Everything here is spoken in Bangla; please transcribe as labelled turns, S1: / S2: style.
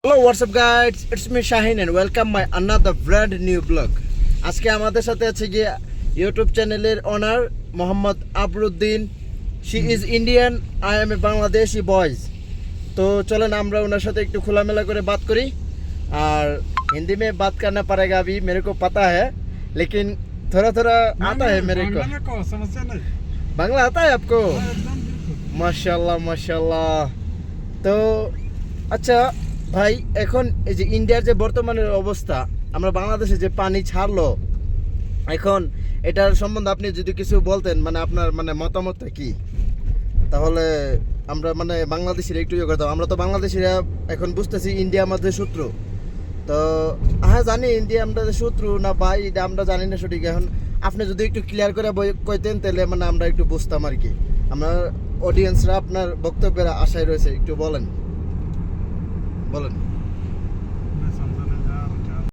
S1: Hello, what's up guys? It's me Shaheen and welcome my another brand new vlog. আজকে আমাদের সাথে আছে গিয়ে ইউটিউব চ্যানেলের ওনার Mohammad আবরুদ্দিন। She is Indian, I am a Bangladeshi boys. तो चलन আমরা ওনার সাথে একটু খোলামেলা করে बात करी और हिंदी में बात करना पड़ेगा अभी मेरे को पता है लेकिन थोड़ा थोड़ा आता है मेरे को।
S2: समस्या नहीं।
S1: बांग्ला आता है आपको?
S2: एकदम बिल्कुल।
S1: माशाल्लाह माशाल्लाह। তো আচ্ছা ভাই, এখন এই যে ইন্ডিয়ার যে বর্তমানের অবস্থা, আমরা বাংলাদেশে যে পানি ছাড়লো, এখন এটার সম্বন্ধে আপনি যদি কিছু বলতেন, মানে আপনার মানে মতামতটা কি, তাহলে আমরা মানে বাংলাদেশিরা একটু ইয়ে করতাম। আমরা তো বাংলাদেশিরা এখন বুঝতেছি ইন্ডিয়া আমাদের শত্রু। তো হ্যাঁ জানি ইন্ডিয়া আমাদের শত্রু না ভাই, এটা আমরা জানি না সঠিক। এখন আপনি যদি একটু ক্লিয়ার করে কইতেন তাহলে মানে আমরা একটু বুঝতাম আর কি। আমরা অডিয়েন্সরা আপনার বক্তব্যের আশায় রয়েছে, একটু বলেন।